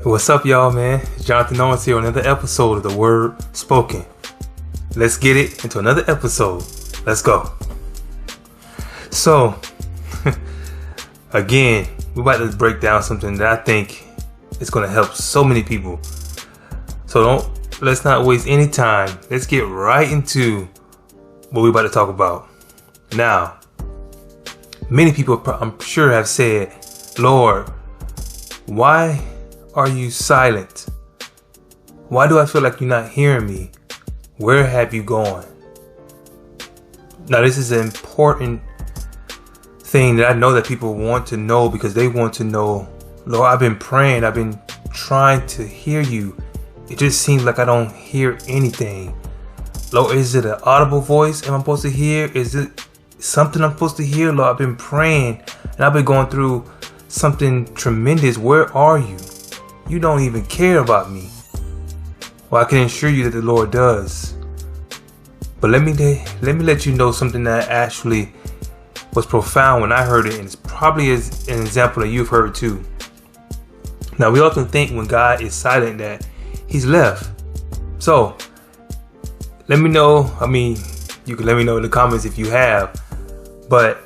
What's up, y'all, man? It's Jonathan Owens here on another episode of The Word Spoken. Let's get it into another episode. Let's go. So, again, we're about to break down something that I think is going to help so many people. So let's not waste any time. Let's get right into what we're about to talk about. Now, many people, I'm sure, have said, Lord, why are you silent? Why do I feel like you're not hearing me? Where have you gone? Now, this is an important thing that I know that people want to know, because they want to know, Lord, I've been praying. I've been trying to hear you. It just seems like I don't hear anything. Lord, is it an audible voice am I supposed to hear? Is it something I'm supposed to hear? Lord, I've been praying and I've been going through something tremendous. Where are you? You don't even care about me. Well, I can assure you that the Lord does. But let me let you know something that actually was profound when I heard it, and it's probably is an example that you've heard too. Now, we often think when God is silent that He's left. So, let me know. You can let me know in the comments if you have. But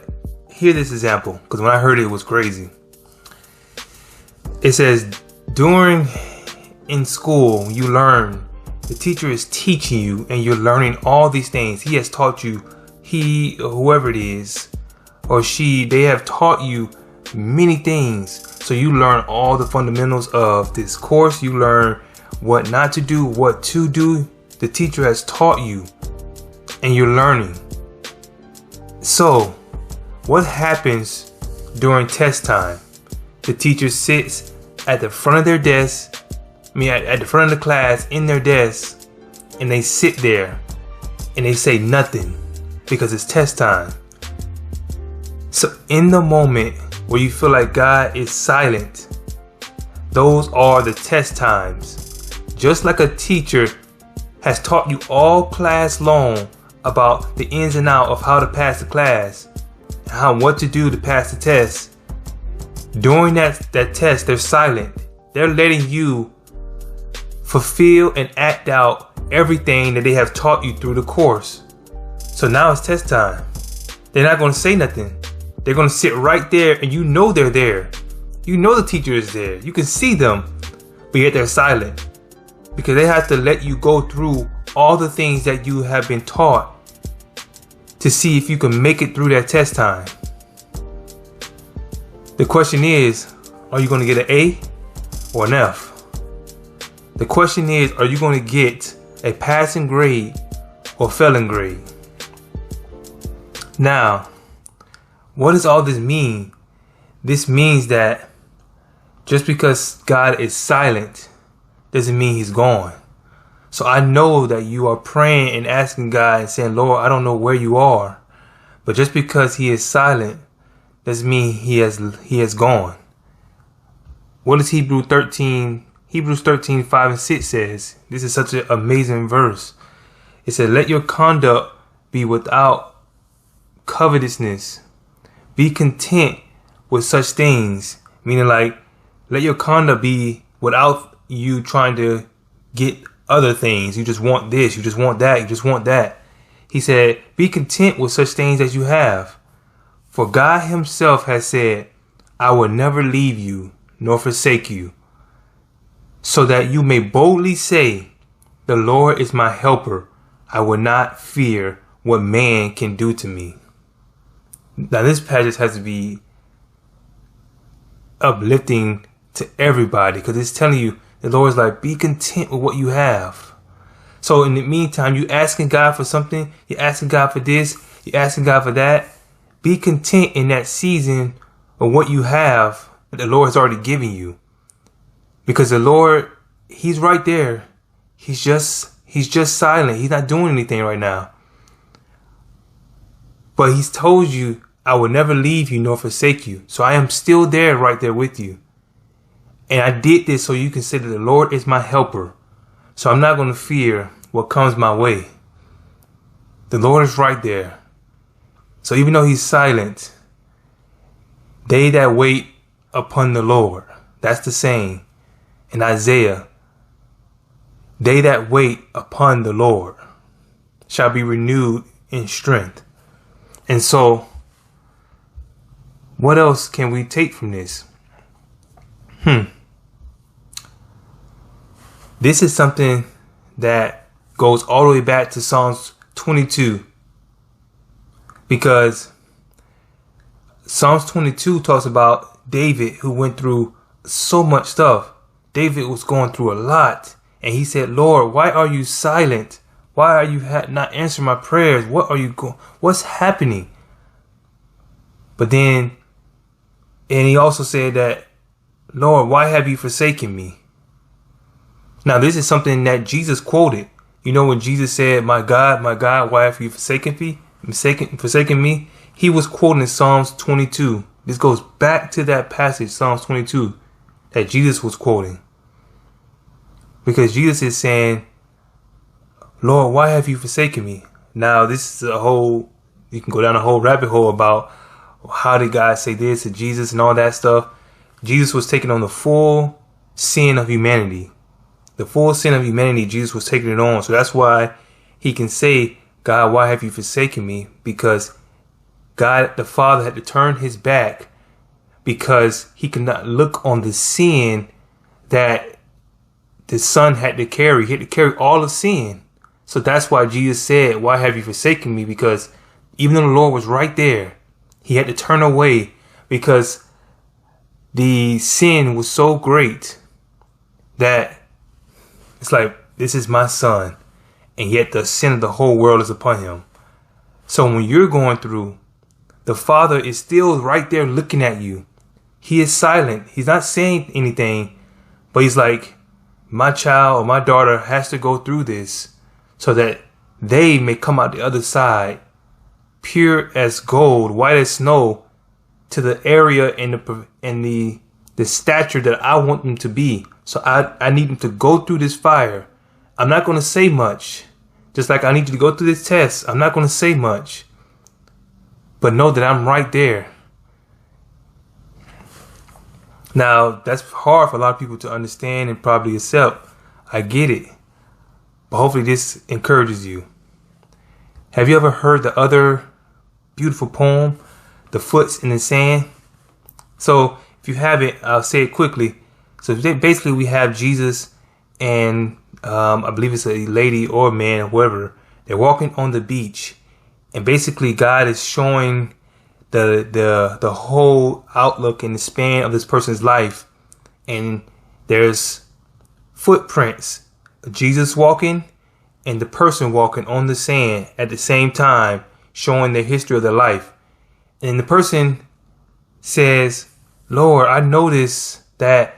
hear this example, because when I heard it was crazy. It says, during in school, you learn, the teacher is teaching you and you're learning all these things. He has taught you, whoever it is, or she, they have taught you many things. So you learn all the fundamentals of this course. You learn what not to do, what to do. The teacher has taught you and you're learning. So what happens during test time? The teacher sits at the front of their desk, at the front of the class, in their desk, and they sit there and they say nothing because it's test time. So in the moment where you feel like God is silent, those are the test times. Just like a teacher has taught you all class long about the ins and outs of how to pass the class, what to do to pass the test. During that test, they're silent. They're letting you fulfill and act out everything that they have taught you through the course. So now it's test time. They're not going to say nothing. They're going to sit right there, and you know they're there. You know the teacher is there. You can see them, but yet they're silent, because they have to let you go through all the things that you have been taught to see if you can make it through that test time. The question is, are you going to get an A or an F? The question is, are you going to get a passing grade or failing grade? Now, what does all this mean? This means that just because God is silent doesn't mean He's gone. So I know that you are praying and asking God and saying, Lord, I don't know where you are. But just because He is silent doesn't mean he has gone. What does Hebrews 13, 5 and 6 says? This is such an amazing verse. It said, let your conduct be without covetousness. Be content with such things. Meaning, like, let your conduct be without you trying to get other things. You just want this, you just want that, you just want that. He said, be content with such things as you have. For God Himself has said, I will never leave you nor forsake you, so that you may boldly say, the Lord is my helper. I will not fear what man can do to me. Now, this passage has to be uplifting to everybody, because it's telling you, the Lord's like, be content with what you have. So in the meantime, you asking God for something, you're asking God for this, you're asking God for that. Be content in that season of what you have that the Lord has already given you. Because the Lord, He's right there. He's just silent. He's not doing anything right now. But He's told you, I will never leave you nor forsake you. So I am still there, right there with you. And I did this so you can say that the Lord is my helper. So I'm not going to fear what comes my way. The Lord is right there. So even though He's silent, they that wait upon the Lord, that's the saying. in Isaiah, they that wait upon the Lord shall be renewed in strength. And so, what else can we take from this? This is something that goes all the way back to Psalms 22. Because Psalms 22 talks about David, who went through so much stuff. David was going through a lot. And he said, Lord, why are you silent? Why are you not answering my prayers? What's happening? But then, and he also said that, Lord, why have you forsaken me? Now, this is something that Jesus quoted. You know, when Jesus said, my God, why have you forsaken me? He was quoting Psalms 22. This goes back to that passage, Psalms 22, that Jesus was quoting. Because Jesus is saying, Lord, why have you forsaken me? Now, this is you can go down a whole rabbit hole about how did God say this to Jesus and all that stuff. Jesus was taking on the full sin of humanity. The full sin of humanity, Jesus was taking it on. So that's why he can say, God, why have you forsaken me? Because God, the Father, had to turn his back because he could not look on the sin that the Son had to carry. He had to carry all of sin. So that's why Jesus said, why have you forsaken me? Because even though the Lord was right there, he had to turn away because the sin was so great that it's like, this is my Son, and yet the sin of the whole world is upon him. So when you're going through, the Father is still right there looking at you. He is silent. He's not saying anything, but he's like, my child or my daughter has to go through this so that they may come out the other side pure as gold, white as snow, to the area and the stature that I want them to be. So I need them to go through this fire. I'm not going to say much. Just like I need you to go through this test. I'm not going to say much. But know that I'm right there. Now, that's hard for a lot of people to understand and probably accept. I get it. But hopefully this encourages you. Have you ever heard the other beautiful poem, The Foots in the Sand? So if you haven't, I'll say it quickly. So basically we have Jesus and I believe it's a lady or a man, whoever. They're walking on the beach. And basically God is showing the whole outlook and the span of this person's life. And there's footprints of Jesus walking and the person walking on the sand at the same time, showing the history of their life. And the person says, Lord, I notice that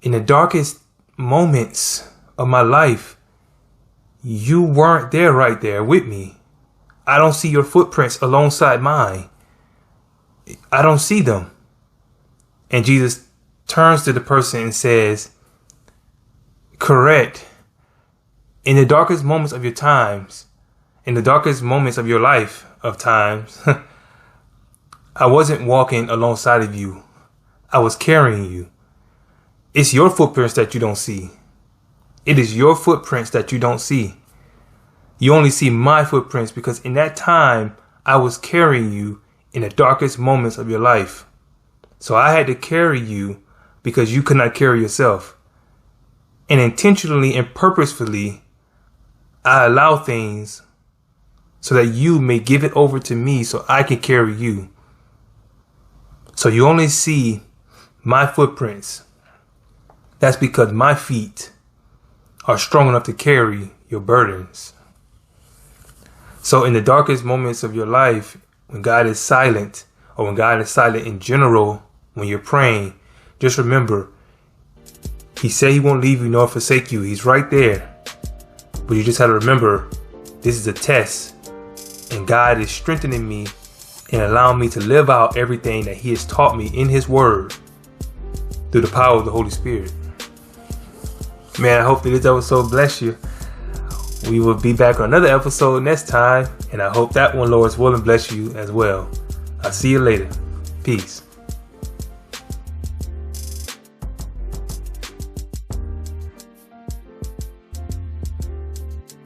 in the darkest moments of my life, you weren't there right there with me. I don't see your footprints alongside mine. I don't see them. And Jesus turns to the person and says, correct. In the darkest moments of your times, in the darkest moments of your life of times, I wasn't walking alongside of you. I was carrying you. It's your footprints that you don't see. It is your footprints that you don't see. You only see my footprints because in that time, I was carrying you in the darkest moments of your life. So I had to carry you because you could not carry yourself. And intentionally and purposefully, I allow things so that you may give it over to me so I can carry you. So you only see my footprints. That's because my feet are strong enough to carry your burdens. So in the darkest moments of your life, when God is silent, or when God is silent in general, when you're praying, just remember, he said he won't leave you nor forsake you. He's right there. But you just have to remember, this is a test. And God is strengthening me and allowing me to live out everything that he has taught me in his word through the power of the Holy Spirit. Man, I hope that this episode bless you. We will be back on another episode next time. And I hope that one, Lord's willing, bless you as well. I'll see you later. Peace.